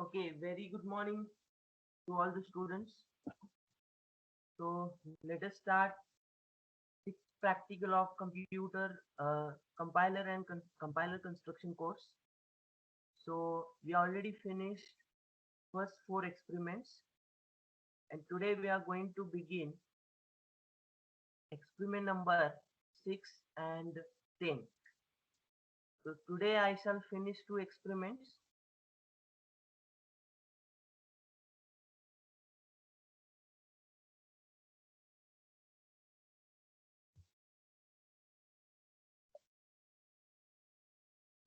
Okay, very good morning to all the students. So let us start sixth practical of computer compiler and compiler construction course. So we already finished first four experiments, and today we are going to begin experiment number 6 and 10. So today I shall finish two experiments.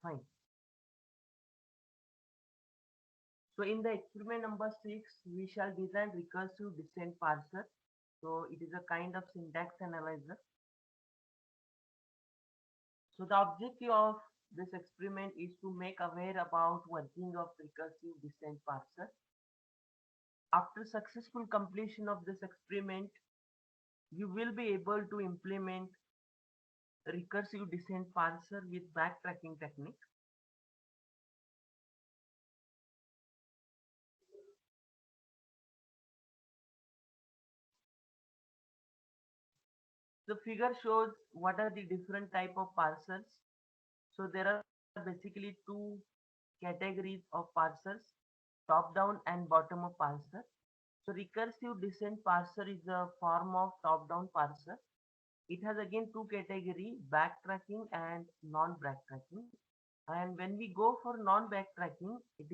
Fine. So in the experiment number 6, we shall design recursive descent parser. So it is a kind of syntax analyzer. So the objective of this experiment is to make aware about working of recursive descent parser. After successful completion of this experiment, you will be able to implement recursive descent parser with backtracking technique. The figure shows what are the different type of parsers. So there are basically two categories of parsers, top-down and bottom-up parser. So recursive descent parser is a form of top-down parser. It has again two category, backtracking and non-backtracking. And when we go for non-backtracking, it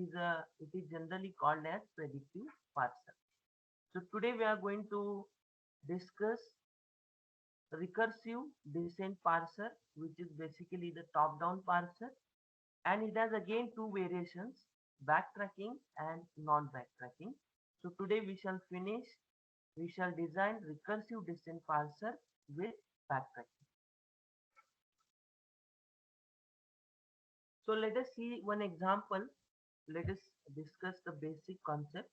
is generally called as predictive parser. So today we are going to discuss recursive descent parser, which is basically the top-down parser, and it has again two variations, backtracking and non-backtracking. So today we shall design recursive descent parser with backtracking. So let us see one example. Let us discuss the basic concept.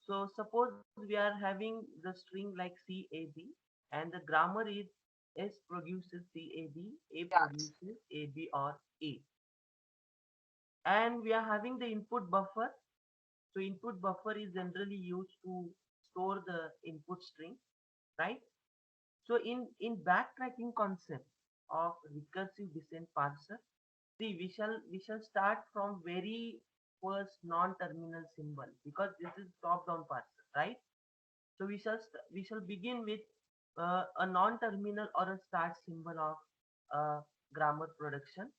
So suppose we are having the string like CAB and the grammar is S produces CAB, A produces AB or A. And we are having the input buffer. So input buffer is generally used to store the input string, right? So in backtracking concept of recursive descent parser, see we shall start from very first non-terminal symbol because this is top-down parser, right? So we shall begin with a non-terminal or a start symbol of grammar production.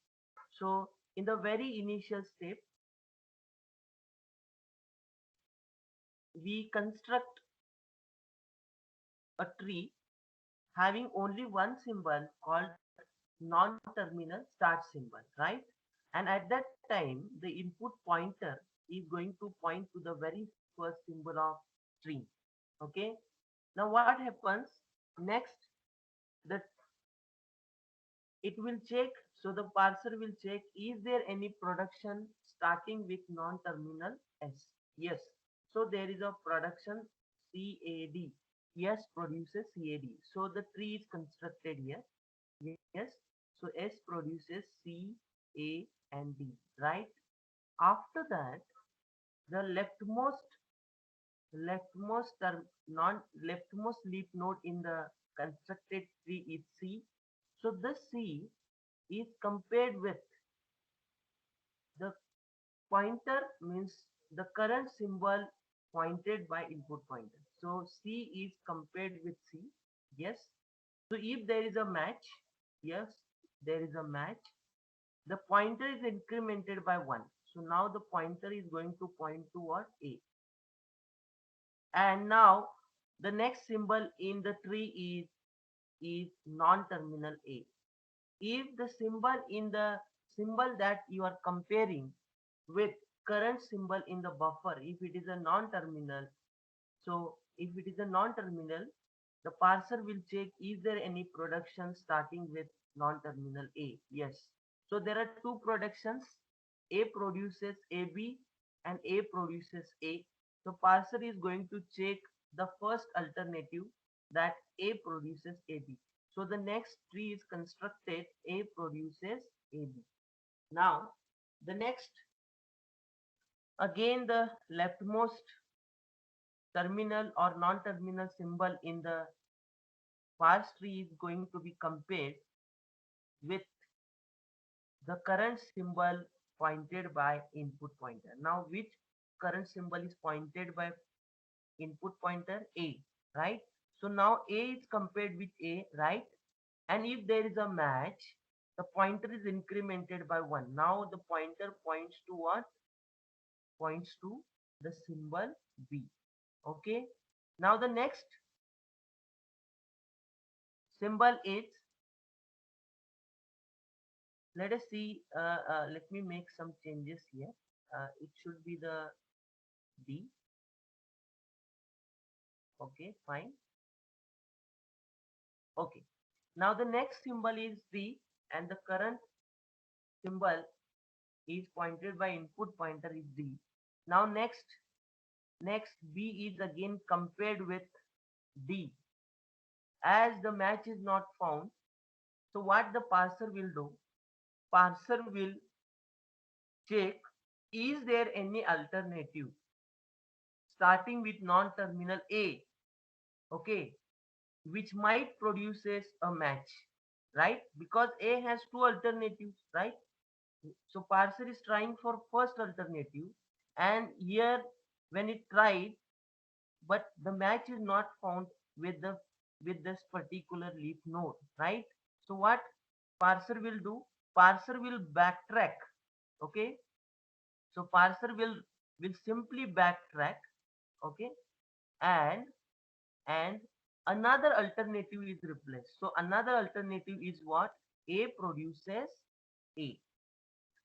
So in the very initial step, we construct a tree having only one symbol called non-terminal start symbol, right? And at that time, the input pointer is going to point to the very first symbol of string. Okay. Now what happens next? That it will check. So the parser will check: is there any production starting with non-terminal S? Yes. So there is a production CAD. Yes produces CAD. So the tree is constructed here. Yes. So S produces C, A, and D, right? After that, the leftmost term, non leftmost leaf node in the constructed tree is C. So this C is compared with the pointer, means the current symbol pointed by input pointer. So C is compared with C. Yes. So if there is a match, yes, there is a match. The pointer is incremented by 1. So now the pointer is going to point toward A. And now the next symbol in the tree is non-terminal A. If the symbol that you are comparing with current symbol in the buffer, if it is a non-terminal, so if it is a non-terminal, the parser will check: is there any production starting with non-terminal A? Yes. So there are two productions. A produces AB and A produces A. So parser is going to check the first alternative, that A produces AB. So the next tree is constructed: A produces AB. Now the next Again, the leftmost terminal or non-terminal symbol in the parse tree is going to be compared with the current symbol pointed by input pointer. Now, which current symbol is pointed by input pointer? A, right? So now A is compared with A, right? And if there is a match, the pointer is incremented by 1. Now the pointer points to what? Points to the symbol B. Okay. Now the next symbol is, let us see, let me make some changes here. It should be the D. Okay, fine. Okay. Now the next symbol is D, and the current symbol is pointed by input pointer is D. Now next B is again compared with D. As the match is not found, so what the parser will do? Parser will check, is there any alternative starting with non-terminal A, okay, which might produces a match, right? Because A has two alternatives, right? So parser is trying for first alternative, and here when it tried, but the match is not found with the with this particular leaf node, right? So what parser will do? Parser will backtrack, okay? So parser will simply backtrack, okay, and and another alternative is replaced. So another alternative is what? A produces A.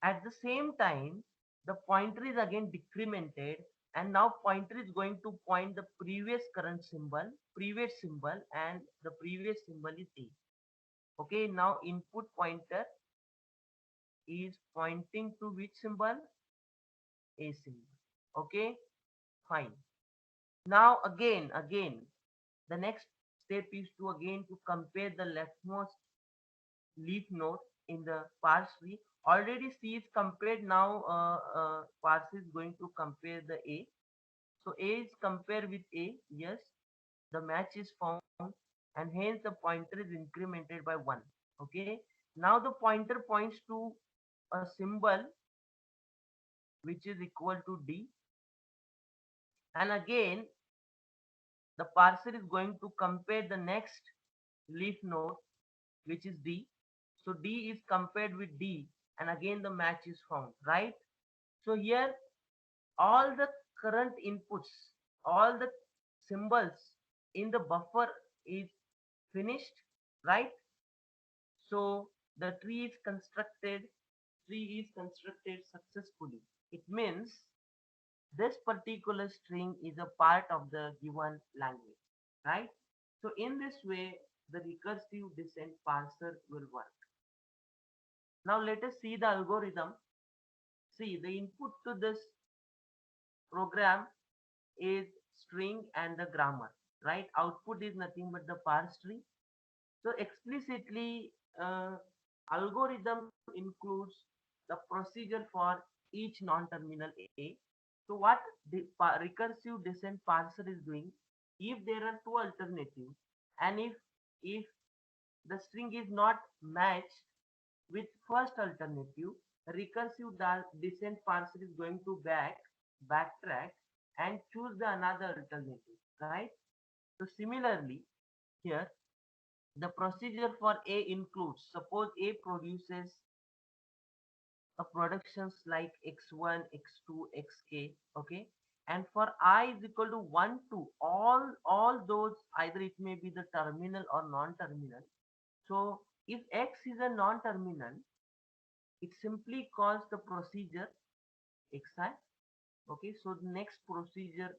At the same time, the pointer is again decremented, and now pointer is going to point the previous current symbol, previous symbol, and the previous symbol is A. Okay, now input pointer is pointing to which symbol? A symbol. Okay, fine. Now again, the next step is to again to compare the leftmost leaf node in the parse tree. Already C is compared. Now parse is going to compare the A. So A is compared with A. Yes, the match is found, and hence the pointer is incremented by 1. Okay. Now the pointer points to a symbol which is equal to D, and again the parser is going to compare the next leaf node which is D. So D is compared with D, and again the match is found, right? So here all the current inputs, all the symbols in the buffer is finished, right? So the tree is constructed successfully. It means this particular string is a part of the given language, right? So in this way, the recursive descent parser will work. Now let us see the algorithm. See, the input to this program is string and the grammar, right? Output is nothing but the parse tree. So explicitly, algorithm includes the procedure for each non-terminal A. So what the recursive descent parser is doing, if there are two alternatives, and if the string is not matched with first alternative, recursive descent parser is going to backtrack and choose the another alternative, right? So similarly, here the procedure for A includes, suppose A produces a productions like x1, x2, xk, okay, and for I is equal to 1, 2, all those, either it may be the terminal or non-terminal. So if x is a non-terminal, it simply calls the procedure xi. Okay, so the next procedure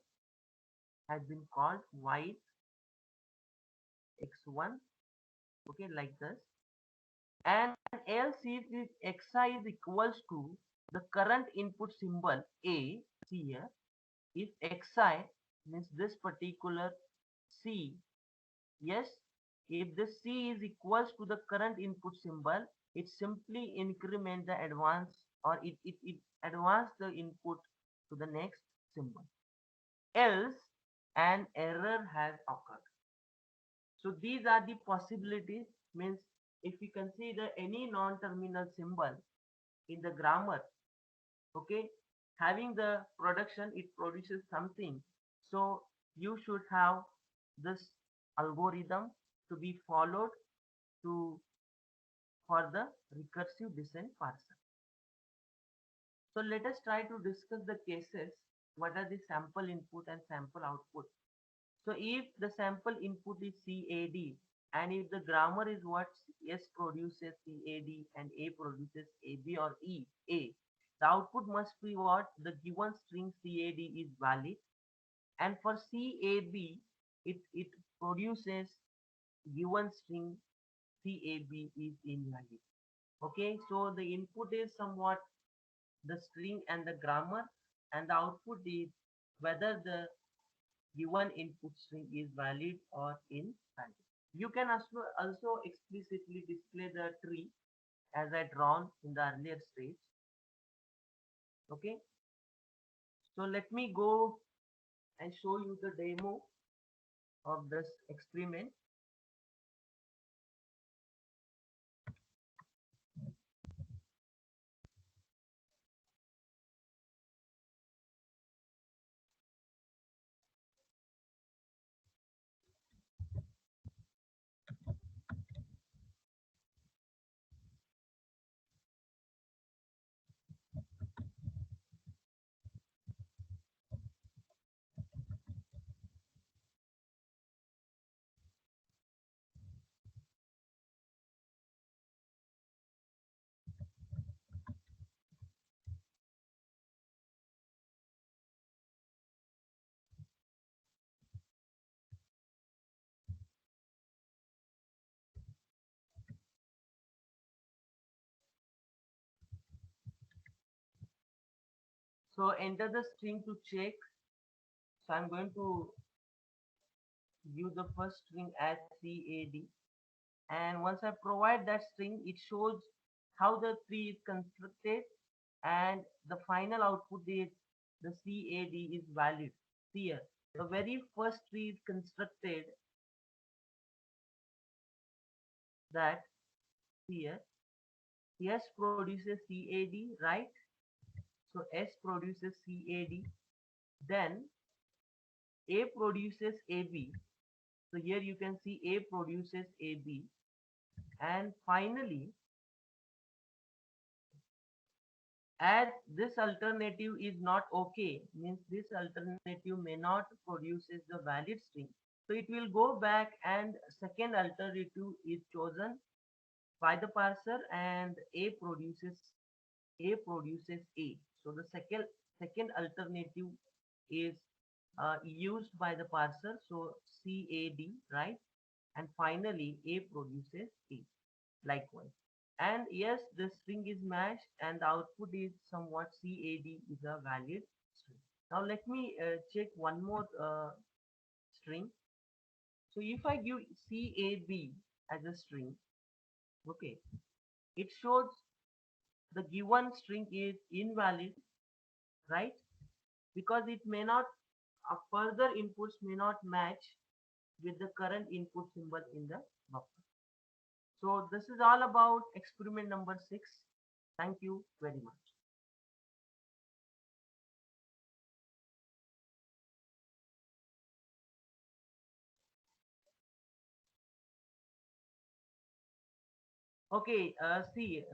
has been called while x1, okay, like this. And else if xi is equals to the current input symbol A, see here, if xi means this particular C, yes, if the C is equals to the current input symbol, it simply increment the advance, or it advance the input to the next symbol. Else an error has occurred. So these are the possibilities. Means if we consider any non-terminal symbol in the grammar, okay, having the production, it produces something. So you should have this algorithm to be followed to for the recursive descent parser. So let us try to discuss the cases. What are the sample input and sample output? So if the sample input is CAD and if the grammar is what S produces CAD and A produces AB or A, the output must be what the given string CAD is valid, and for CAB it produces given string CAB is invalid. Okay, so the input is somewhat the string and the grammar, and the output is whether the given input string is valid or invalid. You can also explicitly display the tree as I drawn in the earlier stage. Okay, so let me go and show you the demo of this experiment. So enter the string to check. So I'm going to use the first string as CAD, and once I provide that string, it shows how the tree is constructed, and the final output is the CAD is valid. Here, the very first tree is constructed, that here S produces CAD, right? So S produces CAD, then A produces AB. So here you can see A produces AB, and finally, as this alternative is not okay, means this alternative may not produces the valid string. So it will go back and second alternative is chosen by the parser, and A produces A. So the second alternative is used by the parser. So CAD, right? And finally A produces A. Likewise. And yes, the string is matched and the output is somewhat CAD is a valid string. Now let me check one more string. So if I give CAB as a string, okay, it shows the given string is invalid, right? Because it may not, further inputs may not match with the current input symbol in the buffer. So this is all about experiment number 6. Thank you very much. Okay, see,